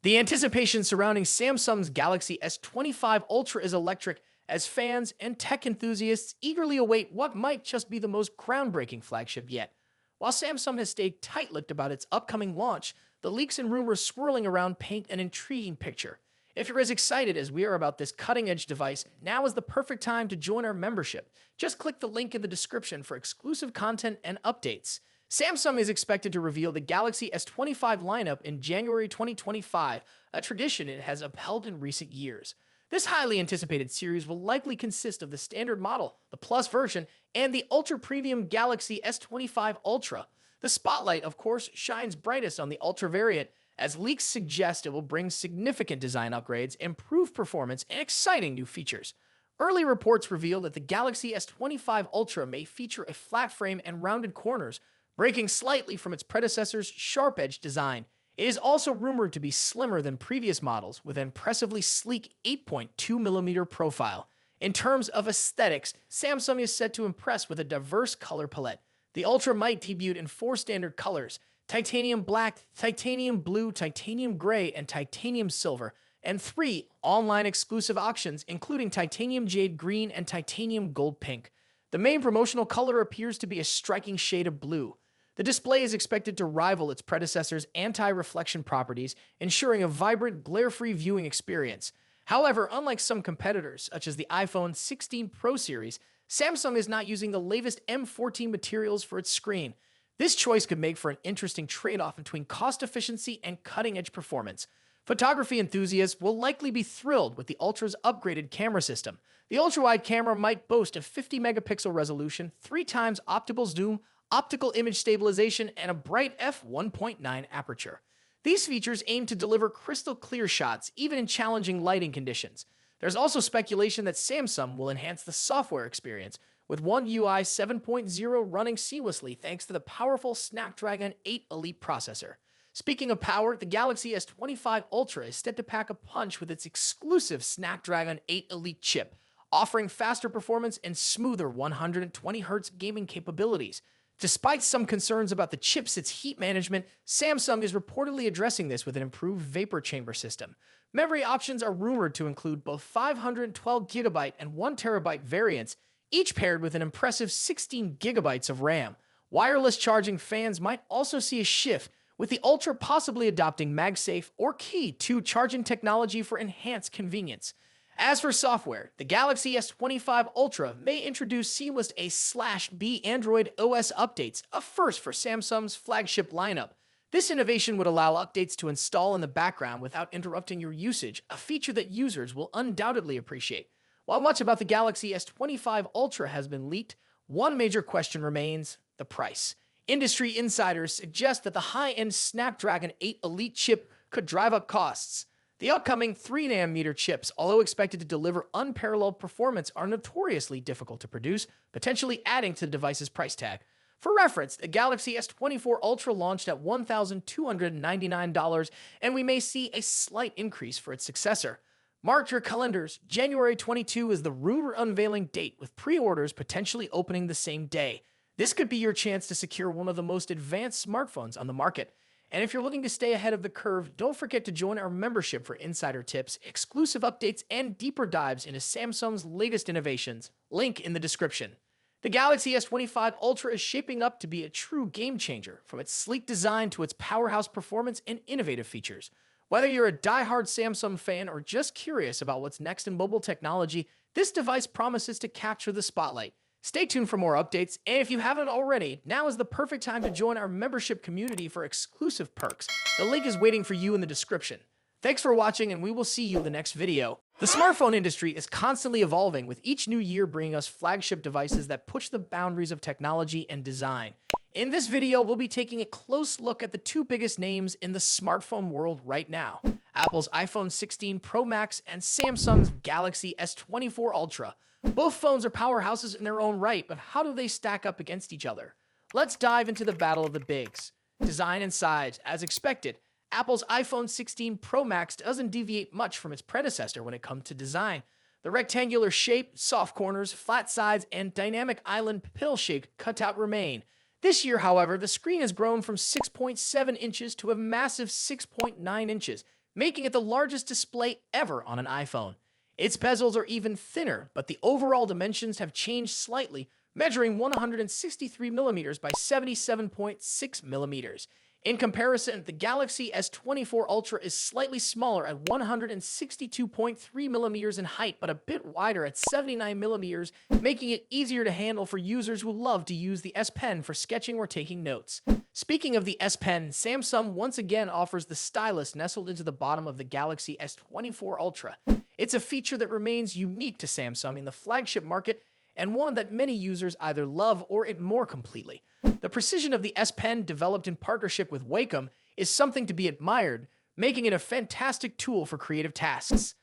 The anticipation surrounding Samsung's Galaxy S25 Ultra is electric as fans and tech enthusiasts eagerly await what might just be the most groundbreaking flagship yet. While Samsung has stayed tight-lipped about its upcoming launch, the leaks and rumors swirling around paint an intriguing picture. If you're as excited as we are about this cutting-edge device, now is the perfect time to join our membership. Just click the link in the description for exclusive content and updates. Samsung is expected to reveal the Galaxy S25 lineup in January 2025, a tradition it has upheld in recent years. This highly anticipated series will likely consist of the standard model, the Plus version, and the ultra-premium Galaxy S25 Ultra. The spotlight, of course, shines brightest on the Ultra variant, as leaks suggest it will bring significant design upgrades, improved performance, and exciting new features. Early reports reveal that the Galaxy S25 Ultra may feature a flat frame and rounded corners, breaking slightly from its predecessor's sharp-edged design. It is also rumored to be slimmer than previous models, with an impressively sleek 8.2mm profile. In terms of aesthetics, Samsung is set to impress with a diverse color palette. The Ultra might debut in 4 standard colors: titanium black, titanium blue, titanium gray, and titanium silver, and 3 online exclusive options, including titanium jade green and titanium gold pink. The main promotional color appears to be a striking shade of blue. The display is expected to rival its predecessor's anti-reflection properties, ensuring a vibrant, glare-free viewing experience. However, unlike some competitors, such as the iPhone 16 Pro series, Samsung is not using the latest M14 materials for its screen. This choice could make for an interesting trade-off between cost efficiency and cutting-edge performance. Photography enthusiasts will likely be thrilled with the Ultra's upgraded camera system. The ultra-wide camera might boast a 50-megapixel resolution, 3 times optical zoom, optical image stabilization, and a bright f1.9 aperture. These features aim to deliver crystal-clear shots, even in challenging lighting conditions. There's also speculation that Samsung will enhance the software experience, with One UI 7.0 running seamlessly thanks to the powerful Snapdragon 8 Elite processor. Speaking of power, the Galaxy S25 Ultra is set to pack a punch with its exclusive Snapdragon 8 Elite chip, offering faster performance and smoother 120Hz gaming capabilities. Despite some concerns about the chipset's heat management, Samsung is reportedly addressing this with an improved vapor chamber system. Memory options are rumored to include both 512GB and 1TB variants, each paired with an impressive 16GB of RAM. Wireless charging fans might also see a shift, with the Ultra possibly adopting MagSafe or Key 2 charging technology for enhanced convenience. As for software, the Galaxy S25 Ultra may introduce seamless A/B Android OS updates, a first for Samsung's flagship lineup. This innovation would allow updates to install in the background without interrupting your usage, a feature that users will undoubtedly appreciate. While much about the Galaxy S25 Ultra has been leaked, one major question remains: the price. Industry insiders suggest that the high-end Snapdragon 8 Elite chip could drive up costs. The upcoming 3nm chips, although expected to deliver unparalleled performance, are notoriously difficult to produce, potentially adding to the device's price tag. For reference, the Galaxy S24 Ultra launched at $1,299, and we may see a slight increase for its successor. Mark your calendars. January 22 is the rumor unveiling date, with pre-orders potentially opening the same day. This could be your chance to secure one of the most advanced smartphones on the market. And if you're looking to stay ahead of the curve, don't forget to join our membership for insider tips, exclusive updates, and deeper dives into Samsung's latest innovations. Link in the description. The Galaxy S25 Ultra is shaping up to be a true game changer, from its sleek design to its powerhouse performance and innovative features. Whether you're a die-hard Samsung fan or just curious about what's next in mobile technology, this device promises to capture the spotlight. Stay tuned for more updates, and if you haven't already, now is the perfect time to join our membership community for exclusive perks. The link is waiting for you in the description. Thanks for watching, and we will see you in the next video. The smartphone industry is constantly evolving, with each new year bringing us flagship devices that push the boundaries of technology and design. In this video, we'll be taking a close look at the 2 biggest names in the smartphone world right now: Apple's iPhone 16 Pro Max and Samsung's Galaxy S24 Ultra. Both phones are powerhouses in their own right, but how do they stack up against each other? Let's dive into the battle of the bigs. Design and size. As expected, Apple's iPhone 16 Pro Max doesn't deviate much from its predecessor when it comes to design. The rectangular shape, soft corners, flat sides, and dynamic island pill-shaped cutout remain. This year, however, the screen has grown from 6.7 inches to a massive 6.9 inches, making it the largest display ever on an iPhone. Its bezels are even thinner, but the overall dimensions have changed slightly, measuring 163 millimeters by 77.6 millimeters. In comparison, the Galaxy S24 Ultra is slightly smaller at 162.3 millimeters in height, but a bit wider at 79 millimeters, making it easier to handle for users who love to use the S Pen for sketching or taking notes. Speaking of the S Pen, Samsung once again offers the stylus nestled into the bottom of the Galaxy S24 Ultra. It's a feature that remains unique to Samsung in the flagship market, and one that many users either love or ignore completely. The precision of the S Pen, developed in partnership with Wacom, is something to be admired, making it a fantastic tool for creative tasks.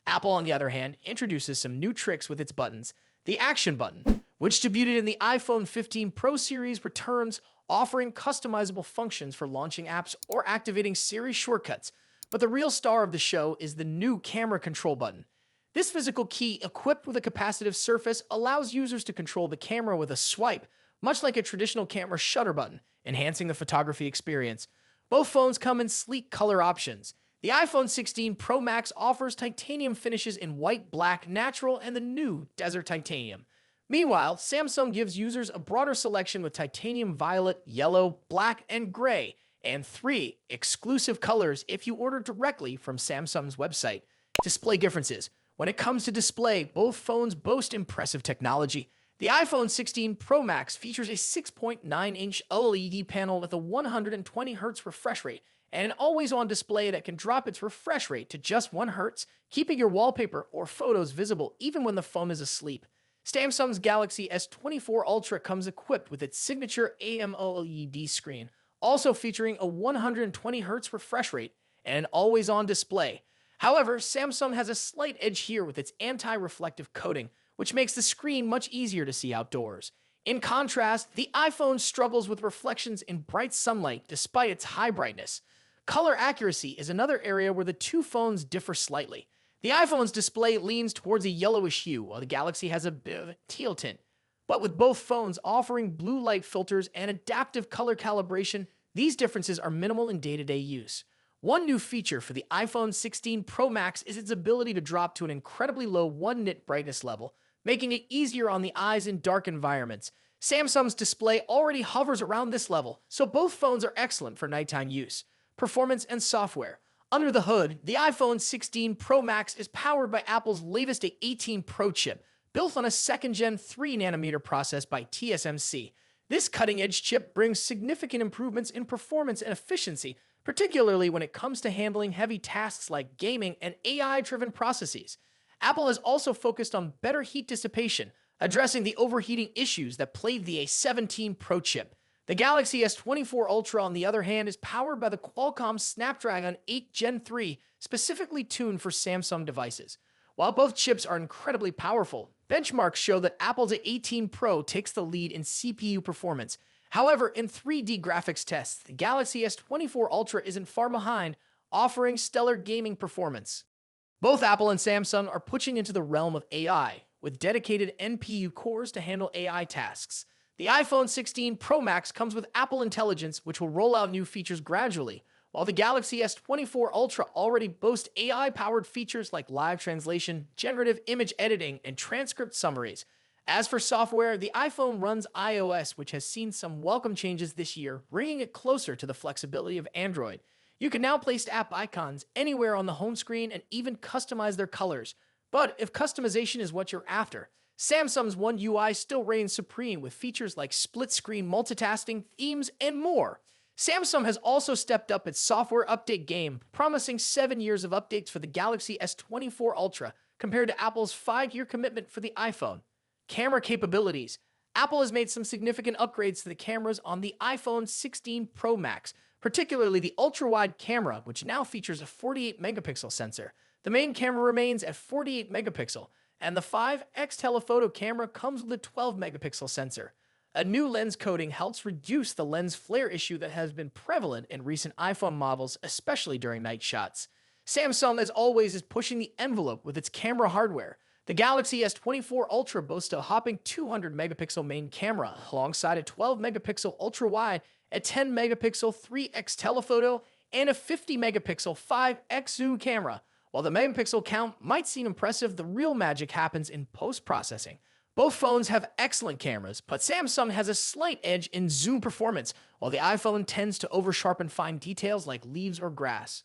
Apple, on the other hand, introduces some new tricks with its buttons. The Action button, which debuted in the iPhone 15 Pro series, returns, offering customizable functions for launching apps or activating Siri shortcuts. But the real star of the show is the new Camera Control button. This physical key, equipped with a capacitive surface, allows users to control the camera with a swipe, much like a traditional camera shutter button, enhancing the photography experience. Both phones come in sleek color options. The iPhone 16 Pro Max offers titanium finishes in white, black, natural, and the new Desert Titanium. Meanwhile, Samsung gives users a broader selection with titanium violet, yellow, black, and gray, and 3 exclusive colors if you order directly from Samsung's website. Display differences. When it comes to display, both phones boast impressive technology. The iPhone 16 Pro Max features a 6.9-inch OLED panel with a 120Hz refresh rate and an always-on display that can drop its refresh rate to just 1 Hz, keeping your wallpaper or photos visible even when the phone is asleep. Samsung's Galaxy S24 Ultra comes equipped with its signature AMOLED screen, also featuring a 120Hz refresh rate and an always-on display. However, Samsung has a slight edge here with its anti-reflective coating, which makes the screen much easier to see outdoors. In contrast, the iPhone struggles with reflections in bright sunlight despite its high brightness. Color accuracy is another area where the two phones differ slightly. The iPhone's display leans towards a yellowish hue, while the Galaxy has a bit of a teal tint. But with both phones offering blue light filters and adaptive color calibration, these differences are minimal in day-to-day use. One new feature for the iPhone 16 Pro Max is its ability to drop to an incredibly low 1-nit brightness level, making it easier on the eyes in dark environments. Samsung's display already hovers around this level, so both phones are excellent for nighttime use. Performance and software. Under the hood, the iPhone 16 Pro Max is powered by Apple's latest A18 Pro chip, built on a second-gen 3nm process by TSMC. This cutting-edge chip brings significant improvements in performance and efficiency, particularly when it comes to handling heavy tasks like gaming and AI-driven processes. Apple has also focused on better heat dissipation, addressing the overheating issues that plagued the A17 Pro chip. The Galaxy S24 Ultra, on the other hand, is powered by the Qualcomm Snapdragon 8 Gen 3, specifically tuned for Samsung devices. While both chips are incredibly powerful, benchmarks show that Apple's A18 Pro takes the lead in CPU performance. However, in 3D graphics tests, the Galaxy S24 Ultra isn't far behind, offering stellar gaming performance. Both Apple and Samsung are pushing into the realm of AI, with dedicated NPU cores to handle AI tasks. The iPhone 16 Pro Max comes with Apple Intelligence, which will roll out new features gradually, while the Galaxy S24 Ultra already boasts AI-powered features like live translation, generative image editing, and transcript summaries. As for software, the iPhone runs iOS, which has seen some welcome changes this year, bringing it closer to the flexibility of Android. You can now place app icons anywhere on the home screen and even customize their colors. But if customization is what you're after, Samsung's One UI still reigns supreme with features like split-screen multitasking, themes, and more. Samsung has also stepped up its software update game, promising 7 years of updates for the Galaxy S24 Ultra, compared to Apple's 5-year commitment for the iPhone. Camera capabilities. Apple has made some significant upgrades to the cameras on the iPhone 16 Pro Max, particularly the ultra-wide camera, which now features a 48-megapixel sensor. The main camera remains at 48 megapixel, and the 5x telephoto camera comes with a 12-megapixel sensor. A new lens coating helps reduce the lens flare issue that has been prevalent in recent iPhone models, especially during night shots. Samsung, as always, is pushing the envelope with its camera hardware. The Galaxy S24 Ultra boasts a hopping 200-megapixel main camera, alongside a 12-megapixel ultra-wide, a 10-megapixel 3x telephoto, and a 50 megapixel 5x zoom camera. While the megapixel count might seem impressive, the real magic happens in post-processing. Both phones have excellent cameras, but Samsung has a slight edge in zoom performance, while the iPhone tends to over-sharpen fine details like leaves or grass.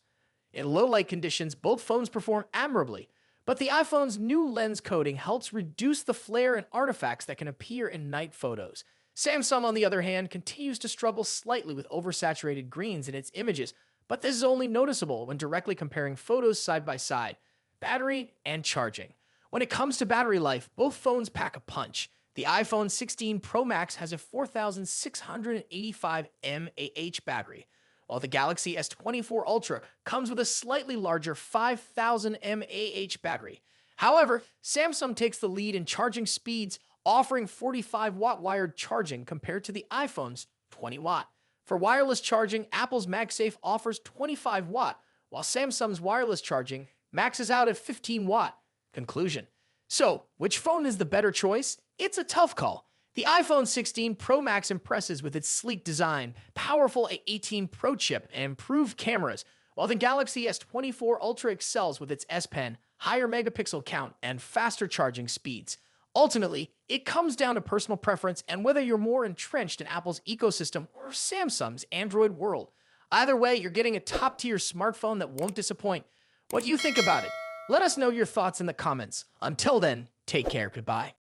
In low-light conditions, both phones perform admirably, but the iPhone's new lens coating helps reduce the flare and artifacts that can appear in night photos. Samsung, on the other hand, continues to struggle slightly with oversaturated greens in its images, but this is only noticeable when directly comparing photos side by side. Battery and charging. When it comes to battery life, both phones pack a punch. The iPhone 16 Pro Max has a 4,685 mAh battery, while the Galaxy S24 Ultra comes with a slightly larger 5,000 mAh battery. However, Samsung takes the lead in charging speeds, offering 45-watt wired charging compared to the iPhone's 20-watt. For wireless charging, Apple's MagSafe offers 25-watt, while Samsung's wireless charging maxes out at 15-watt. Conclusion. So, which phone is the better choice? It's a tough call. The iPhone 16 Pro Max impresses with its sleek design, powerful A18 Pro chip, and improved cameras, while the Galaxy S24 Ultra excels with its S Pen, higher megapixel count, and faster charging speeds. Ultimately, it comes down to personal preference and whether you're more entrenched in Apple's ecosystem or Samsung's Android world. Either way, you're getting a top-tier smartphone that won't disappoint. What do you think about it? Let us know your thoughts in the comments. Until then, take care. Goodbye.